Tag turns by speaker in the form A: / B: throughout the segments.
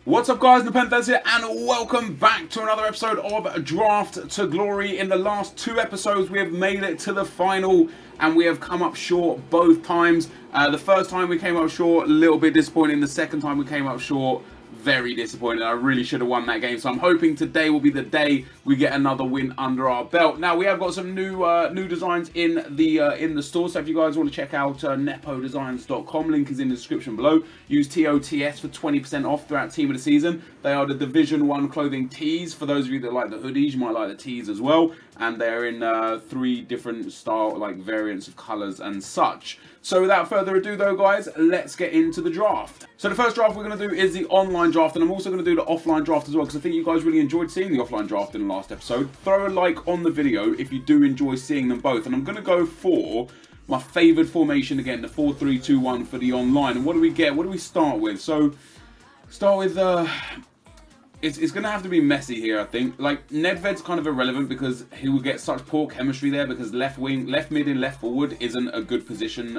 A: What's up guys, NepentheZ here and welcome back to another episode of Draft to Glory. In the last two episodes we have made it to the final and we have come up short both times. The first time we came up short, a little bit disappointing. The second time we came up short, very disappointed. I really should have won that game. So I'm hoping today will be the day we get another win under our belt. Now we have got some new designs in the store. So if you guys want to check out nepodesigns.com, link is in the description below. Use TOTS for 20% off throughout Team of the Season. They are the Division 1 clothing tees. For those of you that like the hoodies, you might like the tees as well. And they're in 3 different style variants of colours and such. So without further ado though guys, let's get into the draft. So the first draft we're going to do is the online draft, and I'm also going to do the offline draft as well because I think you guys really enjoyed seeing the offline draft in the last episode. Throw a like on the video if you do enjoy seeing them both, and I'm going to go for my favoured formation again, the 4-3-2-1 for the online. And what do we get? What do we start with? So start with it's going to have to be Messi here, I think. NepentheZ's kind of irrelevant because he will get such poor chemistry there because left wing, left mid and left forward isn't a good position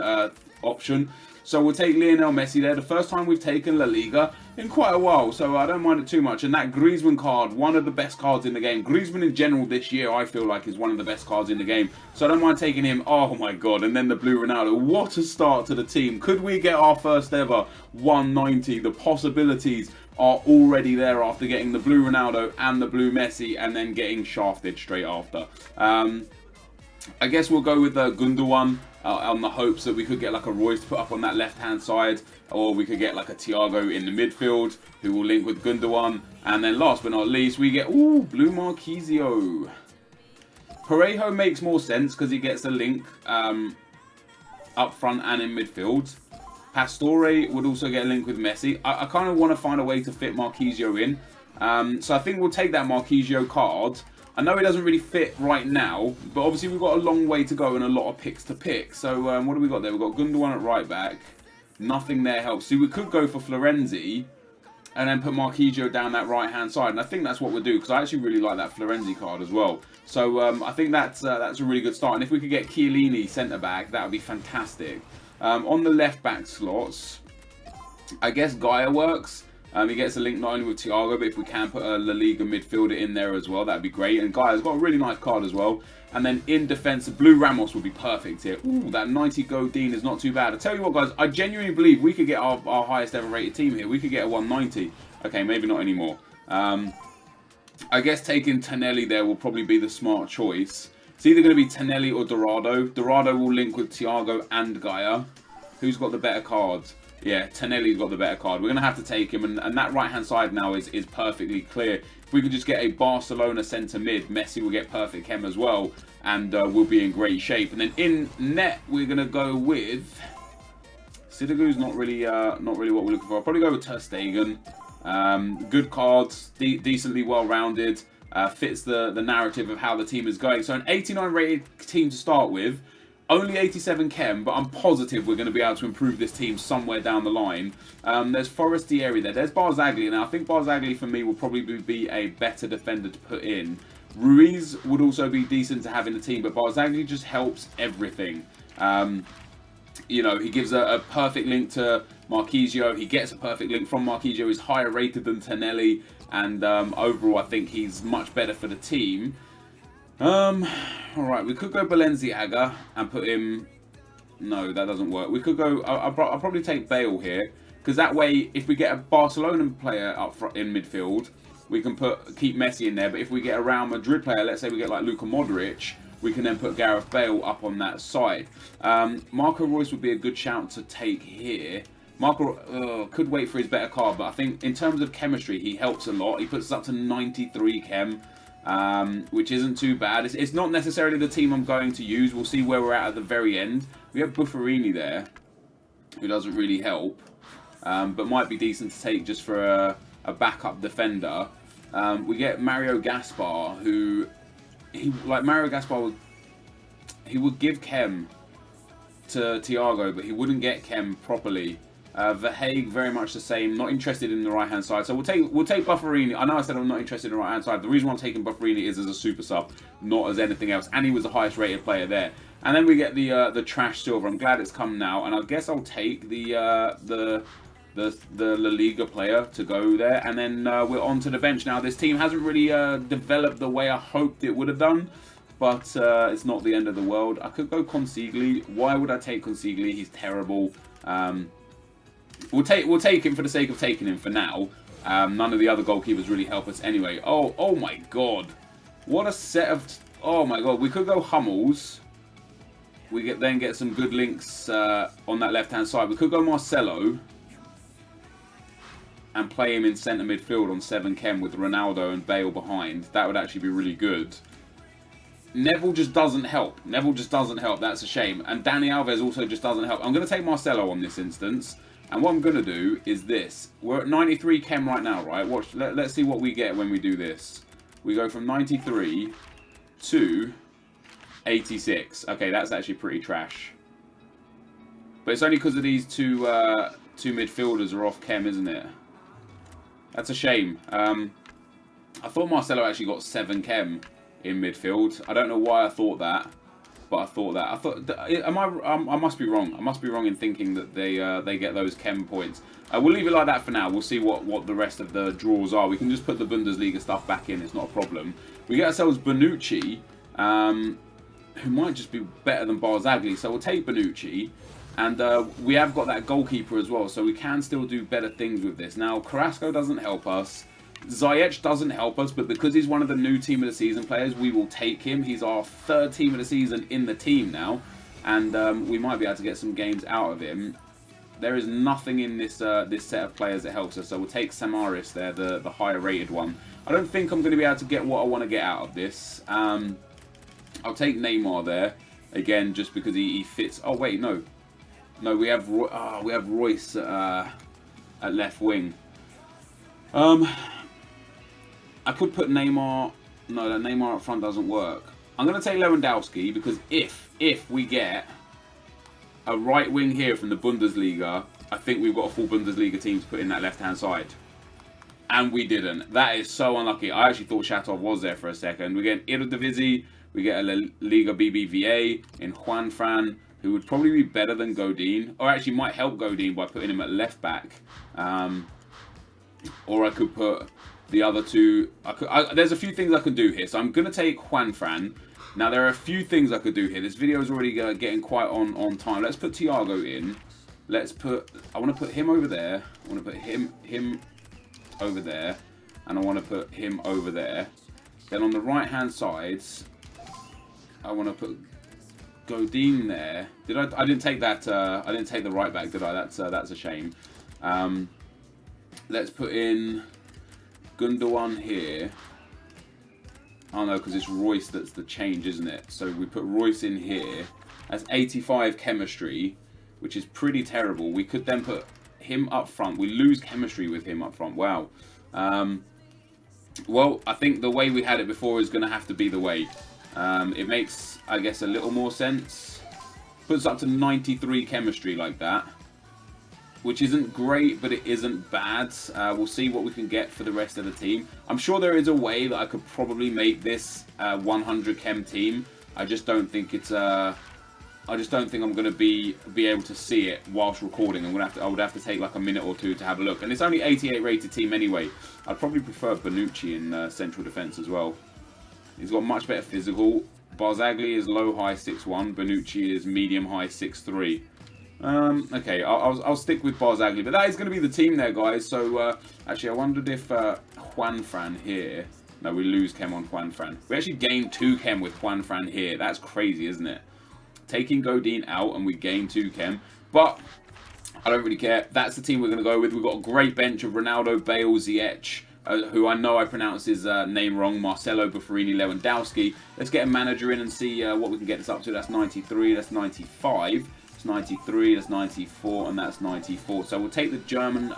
A: option. So we'll take Lionel Messi there. The first time we've taken La Liga in quite a while, so I don't mind it too much. And that Griezmann card, one of the best cards in the game. Griezmann in general this year, I feel like, is one of the best cards in the game. So I don't mind taking him. Oh my god. And then the blue Ronaldo. What a start to the team. Could we get our first ever 190? The possibilities are already there after getting the blue Ronaldo and the blue Messi and then getting shafted straight after. I guess we'll go with the Gundogan on the hopes that we could get like a Royce to put up on that left hand side, or we could get like a Thiago in the midfield who will link with Gundogan. And then last but not least we get blue Marquisio. Parejo makes more sense because he gets a link up front and in midfield. Pastore would also get a link with Messi. I kind of want to find a way to fit Marquisio in. So I think we'll take that Marquisio card. I know it doesn't really fit right now, but obviously we've got a long way to go and a lot of picks to pick. So what do we got there? We've got Gundogan at right back. Nothing there helps. See, we could go for Florenzi and then put Marquisio down that right-hand side. And I think that's what we'll do because I actually really like that Florenzi card as well. So I think that's a really good start. And if we could get Chiellini centre-back, that would be fantastic. On the left-back slots, I guess Gaia works. He gets a link not only with Thiago, but if we can put a La Liga midfielder in there as well, that'd be great. And Gaia's got a really nice card as well. And then in defence, Blue Ramos would be perfect here. Ooh, that 90 Godin is not too bad. I tell you what, guys, I genuinely believe we could get our highest ever rated team here. We could get a 190. Okay, maybe not anymore. I guess taking Tonelli there will probably be the smart choice. It's either going to be Tonelli or Dorado. Dorado will link with Thiago and Gaia. Who's got the better card? Yeah, Tonelli's got the better card. We're going to have to take him. And that right-hand side now is perfectly clear. If we could just get a Barcelona centre mid, Messi will get perfect chem as well. And we'll be in great shape. And then in net, we're going to go with... Sidigu's not really what we're looking for. I'll probably go with Ter Stegen. Good cards, decently well-rounded. Fits the narrative of how the team is going. So an 89 rated team to start with. Only 87 chem, but I'm positive we're going to be able to improve this team somewhere down the line. There's Forestieri there. There's Barzagli. Now, I think Barzagli, for me, will probably be a better defender to put in. Ruiz would also be decent to have in the team, but Barzagli just helps everything. You know, he gives a perfect link to Marquisio. He gets a perfect link from Marquisio. He's higher rated than Tonelli. And overall, I think he's much better for the team. Alright, we could go Balenciaga and put him... No, that doesn't work. We could go... I'll probably take Bale here. Because that way, if we get a Barcelona player up front in midfield, we can keep Messi in there. But if we get a Real Madrid player, let's say we get like Luka Modric, we can then put Gareth Bale up on that side. Marco Reus would be a good shout to take here. Marco could wait for his better card, but I think in terms of chemistry, he helps a lot. He puts us up to 93 chem. Which isn't too bad. It's not necessarily the team I'm going to use. We'll see where we're at the very end. We have Buffarini there, who doesn't really help, but might be decent to take just for a backup defender. We get Mario Gaspar, who Mario Gaspar would give chem to Thiago, but he wouldn't get chem properly. Verhaeghe, very much the same. Not interested in the right-hand side. So we'll take Buffarini. I know I said I'm not interested in the right-hand side. The reason why I'm taking Buffarini is as a super sub, not as anything else. And he was the highest rated player there. And then we get the trash silver. I'm glad it's come now. And I guess I'll take the the La Liga player to go there, and then we're on to the bench. Now, this team hasn't really developed the way I hoped it would have done, but it's not the end of the world. I could go Consigli. Why would I take Consigli? He's terrible. We'll take him for the sake of taking him for now. None of the other goalkeepers really help us anyway. Oh my god. What a set of... Oh my god. We could go Hummels. We then get some good links on that left-hand side. We could go Marcelo and play him in centre midfield on 7 chem with Ronaldo and Bale behind. That would actually be really good. Neville just doesn't help. Neville just doesn't help. That's a shame. And Dani Alves also just doesn't help. I'm going to take Marcelo on this instance. And what I'm going to do is this. We're at 93 chem right now, right? Watch. Let's see what we get when we do this. We go from 93 to 86. Okay, that's actually pretty trash. But it's only because of these two midfielders are off chem, isn't it? That's a shame. I thought Marcelo actually got 7 chem in midfield. I don't know why I thought that, but I thought that. I must be wrong. I must be wrong in thinking that they get those chem points. We'll leave it like that for now. We'll see what the rest of the draws are. We can just put the Bundesliga stuff back in. It's not a problem. We get ourselves Bonucci, who might just be better than Barzagli. So we'll take Bonucci. And we have got that goalkeeper as well, so we can still do better things with this. Now, Carrasco doesn't help us. Ziyech doesn't help us, but because he's one of the new Team of the Season players, we will take him. He's our 3rd Team of the Season in the team now, and we might be able to get some games out of him. There is nothing in this this set of players that helps us, so we'll take Samaris there, the higher rated one. I don't think I'm going to be able to get what I want to get out of this. I'll take Neymar there, again, just because he fits... Oh, wait, no. No, we have Royce at left wing. I could put Neymar... No, that Neymar up front doesn't work. I'm going to take Lewandowski because if we get a right wing here from the Bundesliga, I think we've got a full Bundesliga team to put in that left-hand side. And we didn't. That is so unlucky. I actually thought Shatov was there for a second. We get Eredivisie. We get a Liga BBVA in Juanfran, who would probably be better than Godin, or actually might help Godin by putting him at left back. Or I could put the other two. There's a few things I can do here, so I'm going to take Juanfran. Now, there are a few things I could do here. This video is already getting quite on time. Let's put Thiago in. I want to put him over there. I want to put him over there. And I want to put him over there. Then on the right-hand side, I want to put Godin there. I didn't take that. I didn't take the right back, did I? That's a shame. Let's put in Gundogan here. Oh no, because it's Royce that's the change, isn't it? So we put Royce in here. That's 85 chemistry, which is pretty terrible. We could then put him up front. We lose chemistry with him up front. Wow. Well, I think the way we had it before is going to have to be the way. It makes, I guess, a little more sense. Puts up to 93 chemistry like that, which isn't great, but it isn't bad. We'll see what we can get for the rest of the team. I'm sure there is a way that I could probably make this 100 chem team. I just don't think it's. I just don't think I'm going to be able to see it whilst recording. I would have to take like a minute or two to have a look. And it's only 88 rated team anyway. I'd probably prefer Bonucci in central defence as well. He's got much better physical. Barzagli is low-high 6'1". Bonucci is medium-high 6'3". Okay, I'll stick with Barzagli. But that is going to be the team there, guys. So, actually, I wondered if Juanfran here... No, we lose chem on Juanfran. We actually gain 2 chem with Juanfran here. That's crazy, isn't it? Taking Godin out and we gain 2 chem. But I don't really care. That's the team we're going to go with. We've got a great bench of Ronaldo, Bale, Ziyech, who I know I pronounced his name wrong, Marcelo, Buffarini, Lewandowski. Let's get a manager in and see what we can get this up to. That's 93, that's 95, that's 93, that's 94, and that's 94. So we'll take the German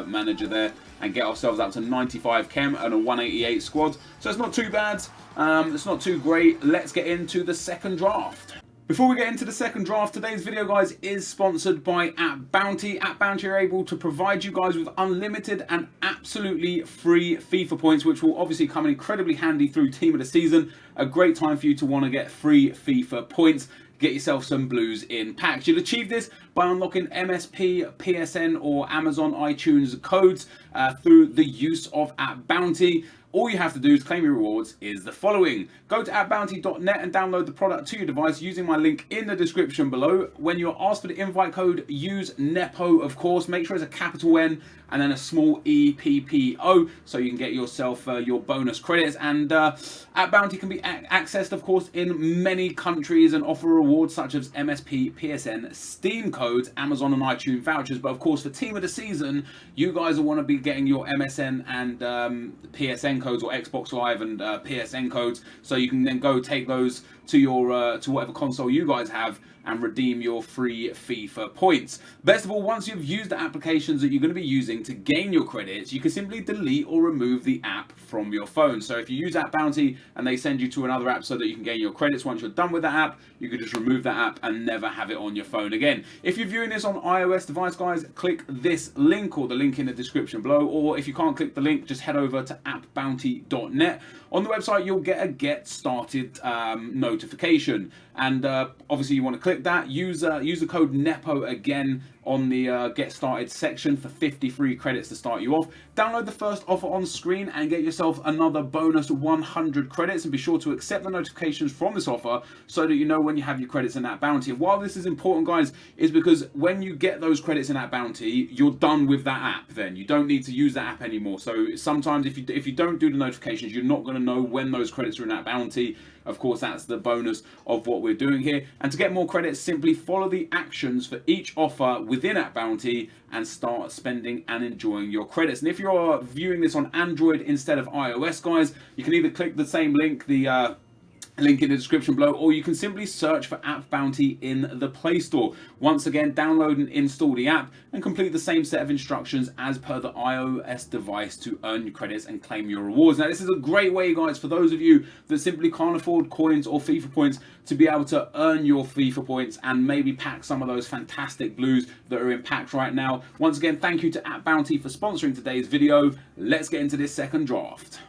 A: manager there and get ourselves up to 95 chem and a 188 squad. So it's not too bad. It's not too great. Let's get into the second draft. Before we get into the second draft, today's video, guys, is sponsored by @Bounty. @Bounty are able to provide you guys with unlimited and absolutely free FIFA points, which will obviously come in incredibly handy through Team of the Season. A great time for you to want to get free FIFA points. Get yourself some blues in packs. You'll achieve this by unlocking MSP, PSN or Amazon iTunes codes through the use of App Bounty. All you have to do to claim your rewards is the following. Go to appbounty.net and download the product to your device using my link in the description below. When you're asked for the invite code, use NEPO, of course. Make sure it's a capital N and then a small EPPO so you can get yourself your bonus credits. And App Bounty can be accessed, of course, in many countries and offer rewards such as MSP, PSN, Steam codes, Amazon and iTunes vouchers. But of course, for Team of the Season, you guys will want to be getting your MSN and PSN codes or Xbox Live and PSN codes, so you can then go take those to your to whatever console you guys have and redeem your free FIFA points. Best of all, once you've used the applications that you're going to be using to gain your credits, you can simply delete or remove the app from your phone. So if you use App Bounty and they send you to another app so that you can gain your credits, once you're done with that app, you can just remove that app and never have it on your phone again. If you're viewing this on iOS device, guys, click this link or the link in the description below, or if you can't click the link, just head over to appbounty.net. On the website, you'll get a get started notification, and obviously you want to click that. Use the code NEPO again on the get started section for 50 free credits to start you off. Download the first offer on screen and get yourself another bonus 100 credits, and be sure to accept the notifications from this offer so that you know when you have your credits in that bounty. And while this is important, guys, is because when you get those credits in that bounty, you're done with that app. Then you don't need to use that app anymore. So sometimes if you don't do the notifications, you're not going to know when those credits are in that bounty. Of course, that's the bonus of what we're doing here. And to get more credits, simply follow the actions for each offer within App Bounty and start spending and enjoying your credits. And if you're viewing this on Android instead of iOS, guys, you can either click the same link, the link in the description below, or you can simply search for App Bounty in the Play Store. Once again, download and install the app and complete the same set of instructions as per the iOS device to earn your credits and claim your rewards. Now, this is a great way, guys, for those of you that simply can't afford coins or FIFA points to be able to earn your FIFA points and maybe pack some of those fantastic blues that are in packs right now. Once again, thank you to App Bounty for sponsoring today's video. Let's get into this second draft.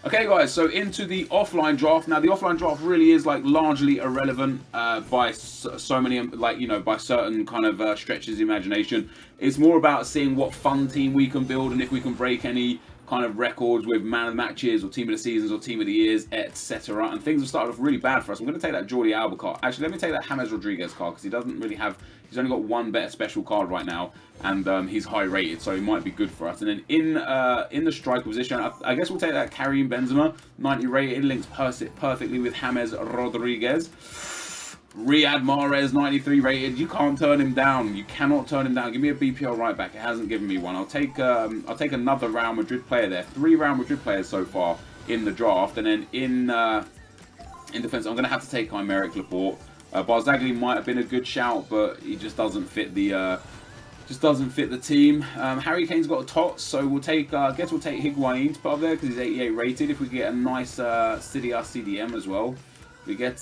A: Okay, guys, so into the offline draft. Now, the offline draft really is like largely irrelevant by so many, like, you know, by certain kind of stretches of imagination. It's more about seeing what fun team we can build and if we can break any kind of records with man of the matches or team of the seasons or team of the years, etc. And things have started off really bad for us. I'm going to take that Jordi Alba card. Actually, let me take that James Rodriguez card because he doesn't really have. He's only got one better special card right now, and he's high rated, so he might be good for us. And then in the striker position, I guess we'll take that Karim Benzema, 90 rated, links perfectly with James Rodriguez. Riyad Mahrez, 93 rated. You can't turn him down. You cannot turn him down. Give me a BPL right back. It hasn't given me one. I'll take another Real Madrid player there. 3 Real Madrid players so far in the draft. And then in defense, I'm going to have to take Aymeric Laporte. Barzagli might have been a good shout, but he just doesn't fit the team. Harry Kane's got a TOTS, so we'll take. I guess we'll take Higuain to put up there because he's 88 rated. If we get a nice City CDM as well, we get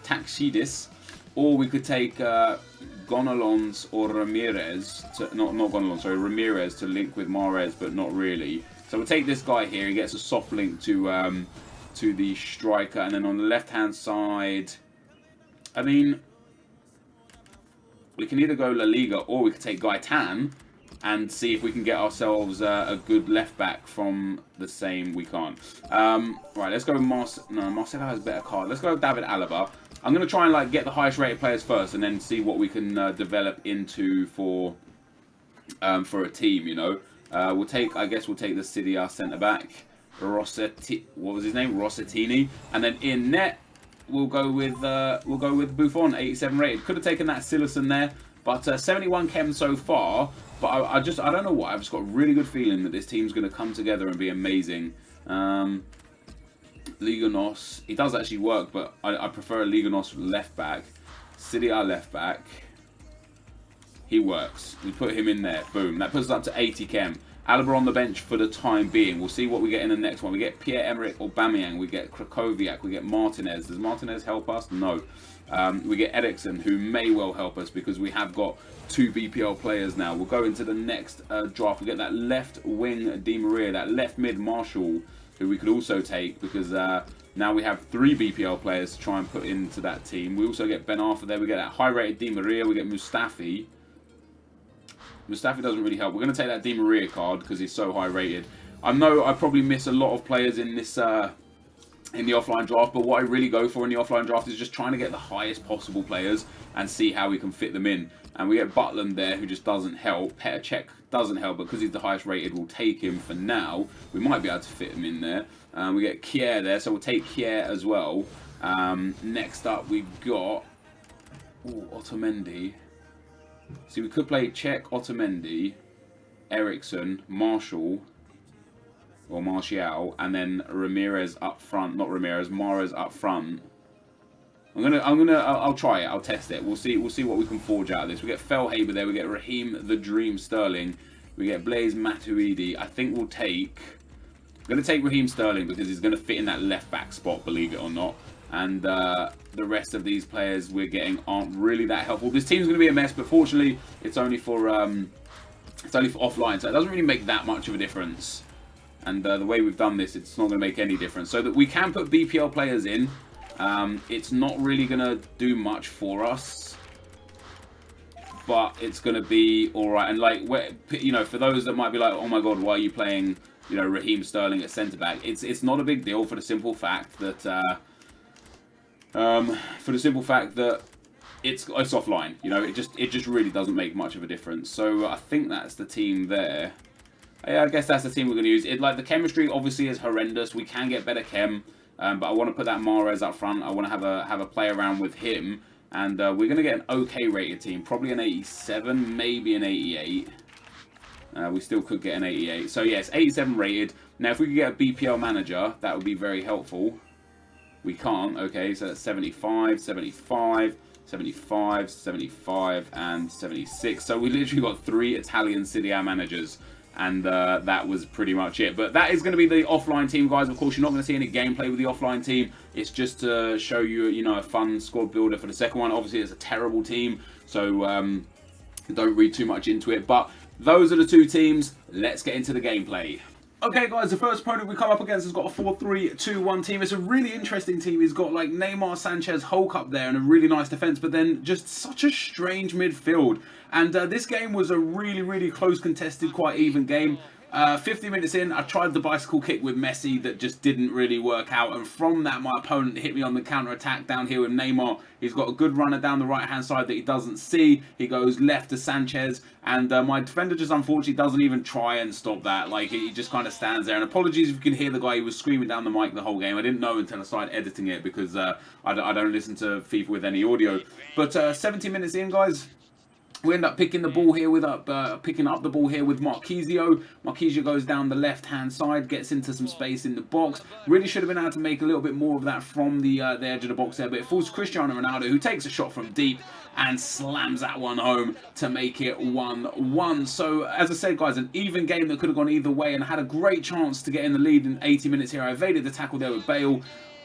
A: Taxidis, or we could take Gonalons or Ramirez to not Gonalons, sorry, Ramirez to link with Mahrez, but not really. So we'll take this guy here. He gets a soft link to the striker, and then on the left hand side, I mean, we can either go La Liga or we could take Gaetan and see if we can get ourselves a good left back from the same. We can't. Right, let's go with Marcelo has a better card. Let's go with David Alaba. I'm going to try and like get the highest rated players first and then see what we can develop into for a team, you know. We'll take the City centre back, what was his name? Rossettini, and then in net we'll go with Buffon, 87 rated. Could have taken that Silerson there, but 71 chem so far. But I don't know why. I've just got a really good feeling that this team's going to come together and be amazing. Liganos, he does actually work, but I prefer Liganos left back. City left back. He works. We put him in there. Boom. That puts us up to 80 chem. Alaba on the bench for the time being. We'll see what we get in the next one. We get Pierre-Emerick Aubameyang. We get Krakowiak. We get Martinez. Does Martinez help us? No. We get Eriksen, who may well help us because we have got 2 BPL players now. We'll go into the next draft. We get that left wing Di Maria, that left mid Marshall. who we could also take, because now we have 3 BPL players to try and put into that team. We also get Ben Arthur there. We get that high-rated Di Maria. We get Mustafi. Mustafi doesn't really help. We're going to take that Di Maria card because he's so high-rated. I know I probably miss a lot of players in this in the offline draft, but what I really go for in the offline draft is just trying to get the highest possible players and see how we can fit them in. And we get Butland there, who just doesn't help. Petr Cech doesn't help, but because he's the highest rated, we'll take him for now. We might be able to fit him in there. We get Kier there, so we'll take Kier as well. Next up, we've got Otamendi. See, we could play Cech, Otamendi, Ericsson, Marshall, or Martial, and then Ramirez up front. Not Ramirez, Mahrez up front. I'll try it. I'll test it. We'll see what we can forge out of this. We get Felhaber there. We get Raheem the Dream Sterling. We get Blaise Matuidi. I think we'll take. I'm going to take Raheem Sterling because he's going to fit in that left back spot, believe it or not. And the rest of these players we're getting aren't really that helpful. This team's going to be a mess, but fortunately, it's only for offline, so it doesn't really make that much of a difference. And the way we've done this, it's not going to make any difference. So that we can put BPL players in. It's not really going to do much for us, but it's going to be all right. And like, you know, for those that might be like, oh my god, why are you playing, you know, Raheem Sterling at centre back? It's not a big deal for the simple fact that it's offline. You know, it just really doesn't make much of a difference. So I think that's the team there. Yeah, I guess that's the team we're going to use. Like, the chemistry obviously is horrendous. We can get better chem. But I want to put that Mahrez up front. I want to have a play around with him. And we're going to get an okay rated team. Probably an 87, maybe an 88. We still could get an 88. So yes, 87 rated. Now if we could get a BPL manager, that would be very helpful. We can't. Okay, so that's 75, 75, 75, 75, and 76. So we literally got 3 Italian Serie A managers. And that was pretty much it. But that is going to be the offline team, guys. Of course, you're not going to see any gameplay with the offline team. It's just to show you, you know, a fun squad builder for the second one. Obviously, it's a terrible team, so don't read too much into it. But those are the 2 teams. Let's get into the gameplay. Okay, guys, the first opponent we come up against has got a 4-3-2-1 team. It's a really interesting team. He's got, like, Neymar, Sanchez, Hulk up there and a really nice defence, but then just such a strange midfield. And this game was a really, really close, contested, quite even game. 50 minutes in, I tried the bicycle kick with Messi that just didn't really work out. And from that, my opponent hit me on the counter-attack down here with Neymar. He's got a good runner down the right-hand side that he doesn't see. He goes left to Sanchez. And my defender just unfortunately doesn't even try and stop that. Like, he just kind of stands there. And apologies if you can hear the guy. He was screaming down the mic the whole game. I didn't know until I started editing it because I don't listen to FIFA with any audio. But 70 minutes in, guys. We end up picking the ball here with picking up the ball here with Marquisio. Marquisio goes down the left-hand side, gets into some space in the box. Really should have been able to make a little bit more of that from the edge of the box there, but it falls to Cristiano Ronaldo, who takes a shot from deep and slams that one home to make it 1-1. So, as I said, guys, an even game that could have gone either way, and I had a great chance to get in the lead in 80 minutes here. I evaded the tackle there with Bale.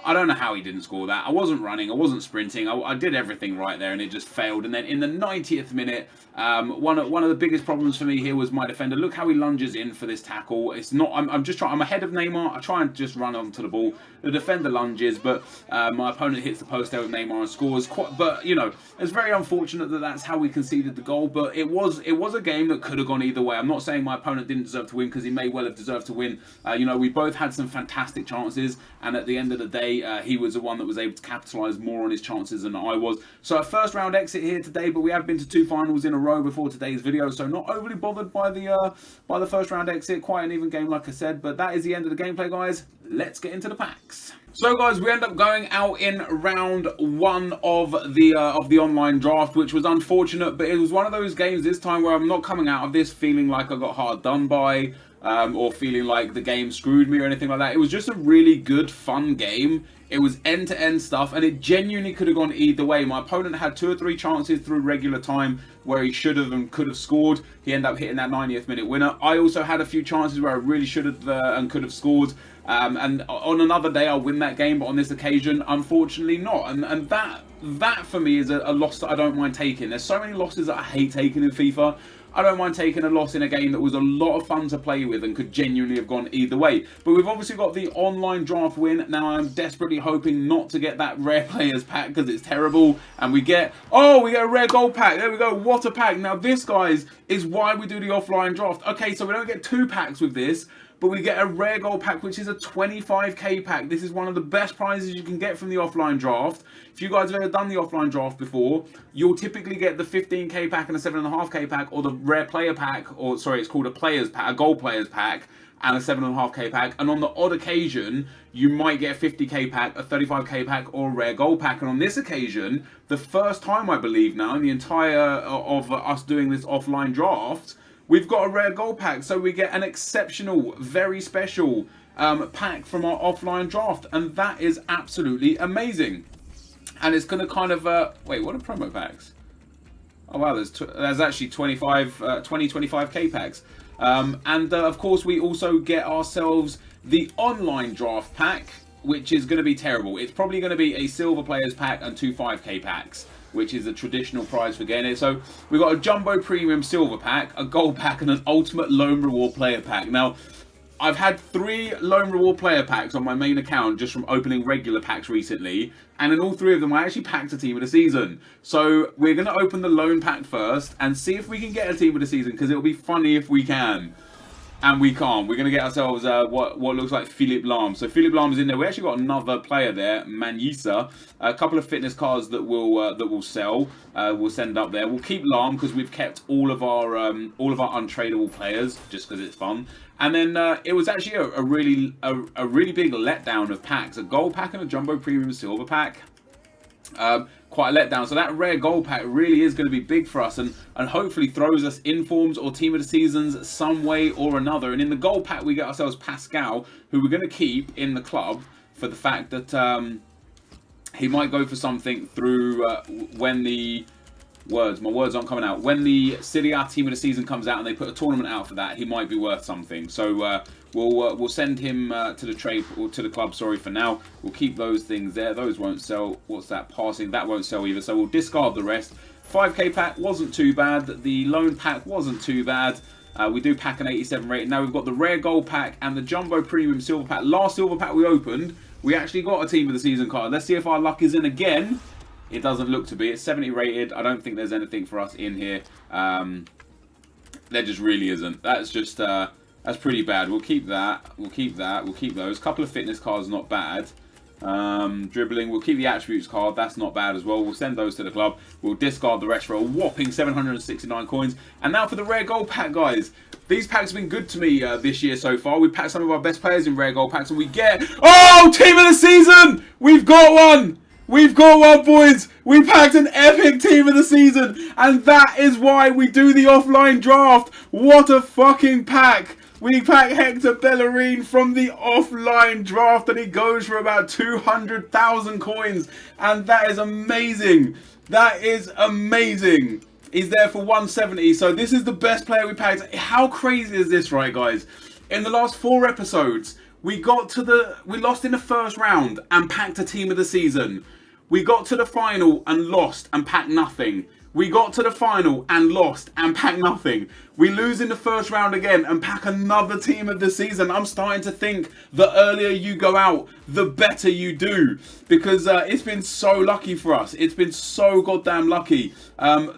A: I don't know how he didn't score that. I wasn't running, I wasn't sprinting, I did everything right there and it just failed. And then in the 90th minute, one of the biggest problems for me here was my defender. Look how he lunges in for this tackle. It's not, I'm just trying, I'm ahead of Neymar, I try and just run onto the ball. The defender lunges, but my opponent hits the post there with Neymar and scores. But, you know, it's very unfortunate that that's how we conceded the goal, but it was a game that could have gone either way. I'm not saying my opponent didn't deserve to win, because he may well have deserved to win. You know, we both had some fantastic chances, and at the end of the day, he was the one that was able to capitalise more on his chances than I was. So a first round exit here today, but we have been to 2 finals in a row before today's video, so not overly bothered by the first round exit. Quite an even game, like I said, but that is the end of the gameplay, guys. Let's get into the packs. So, guys, we end up going out in round 1 of the online draft, which was unfortunate, but it was one of those games this time where I'm not coming out of this feeling like I got hard done by, or feeling like the game screwed me or anything like that. It was just a really good, fun game. It was end-to-end stuff, and it genuinely could have gone either way. My opponent had 2 or 3 chances through regular time where he should have and could have scored. He ended up hitting that 90th minute winner. I also had a few chances where I really should have and could have scored. And on another day, I'll win that game, but on this occasion, unfortunately not. And that for me is a loss that I don't mind taking. There's so many losses that I hate taking in FIFA. I don't mind taking a loss in a game that was a lot of fun to play with and could genuinely have gone either way. But we've obviously got the online draft win. Now I'm desperately hoping not to get that rare players pack because it's terrible. And we get a rare gold pack. There we go. What a pack. Now this, guys, is why we do the offline draft. Okay, so we don't get 2 packs with this, but we get a rare gold pack, which is a 25k pack. This is one of the best prizes you can get from the offline draft. If you guys have ever done the offline draft before, you'll typically get the 15k pack and a 7.5k pack, or the rare player pack, or sorry, it's called a players pack, a gold players pack, and a 7.5k pack. And on the odd occasion, you might get a 50k pack, a 35k pack, or a rare gold pack. And on this occasion, the first time I believe now in the entire of us doing this offline draft, we've got a rare gold pack, so we get an exceptional, very special pack from our offline draft, and that is absolutely amazing. And it's going to kind of wait, what are promo packs? Oh wow, there's actually 25k packs, and of course we also get ourselves the online draft pack, which is going to be terrible. It's probably going to be a silver players pack and 2 5k packs, which is a traditional prize for getting it. So we've got a jumbo premium silver pack, a gold pack, and an ultimate lone reward player pack. Now, I've had 3 lone reward player packs on my main account just from opening regular packs recently, and in all 3 of them I actually packed a team of the season. So we're going to open the lone pack first and see if we can get a team of the season, because it'll be funny if we can. And we can't. We're going to get ourselves what looks like Philippe Lahm. So Philippe Lahm is in there. We actually got another player there, Manisa. A couple of fitness cards that will sell. We'll send up there. We'll keep Lahm because we've kept all of our untradeable players just because it's fun. And then it was actually a really big letdown of packs. A gold pack and a jumbo premium silver pack. Quite a letdown. So that rare gold pack really is going to be big for us, and hopefully throws us informs or team of the seasons some way or another. And in the gold pack we get ourselves Pascal, who we're going to keep in the club for the fact that he might go for something through when the my words aren't coming out. When the Serie A team of the season comes out and they put a tournament out for that, he might be worth something. So we'll send him to the trade, or to the club, sorry, for now. We'll keep those things there. Those won't sell. What's that? Passing. That won't sell either. So we'll discard the rest. 5k pack wasn't too bad. The loan pack wasn't too bad. We do pack an 87 rating. Now we've got the rare gold pack and the jumbo premium silver pack. Last silver pack we opened, we actually got a team of the season card. Let's see if our luck is in again. It doesn't look to be. It's 70 rated. I don't think there's anything for us in here. There just really isn't. That's just that's pretty bad. We'll keep that. We'll keep that. We'll keep those. Couple of fitness cards, not bad. Dribbling. We'll keep the attributes card. That's not bad as well. We'll send those to the club. We'll discard the rest for a whopping 769 coins. And now for the rare gold pack, guys. These packs have been good to me this year so far. We've packed some of our best players in rare gold packs, and we get team of the season. We've got one. We've got one, boys. We packed an epic team of the season, and that is why we do the offline draft. What a fucking pack. We pack Hector Bellerin from the offline draft, and he goes for about 200,000 coins, and that is amazing. That is amazing. He's there for 170, so this is the best player we packed. How crazy is this, right, guys? In the last 4 episodes, we lost in the first round and packed a team of the season. We got to the final and lost and packed nothing. We got to the final and lost and packed nothing. We lose in the first round again and pack another team of the season. I'm starting to think the earlier you go out, the better you do. Because it's been so lucky for us. It's been so goddamn lucky.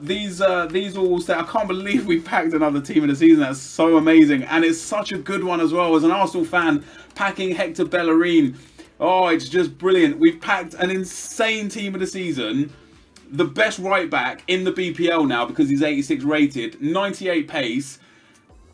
A: These all say, I can't believe we packed another team of the season. That's so amazing. And it's such a good one as well. As an Arsenal fan, packing Hector Bellerin. Oh, it's just brilliant. We've packed an insane team of the season. The best right back in the BPL now because he's 86 rated, 98 pace,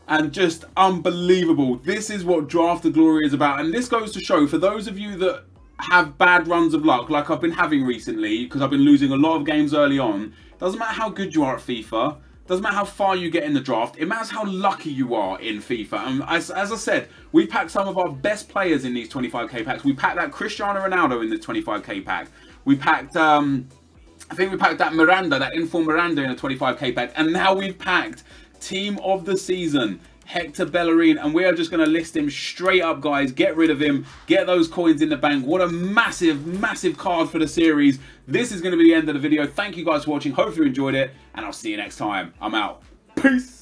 A: and just unbelievable. This is what Draft to Glory is about. And this goes to show, for those of you that have bad runs of luck, like I've been having recently, because I've been losing a lot of games early on, doesn't matter how good you are at FIFA, doesn't matter how far you get in the draft, it matters how lucky you are in FIFA. And as I said, we packed some of our best players in these 25k packs. We packed that Cristiano Ronaldo in the 25k pack. We packed, I think we packed that Miranda, that inform Miranda in a 25k pack. And now we've packed Team of the Season, Hector Bellerin. And we are just going to list him straight up, guys. Get rid of him. Get those coins in the bank. What a massive, massive card for the series. This is going to be the end of the video. Thank you guys for watching. Hopefully you enjoyed it. And I'll see you next time. I'm out. Peace.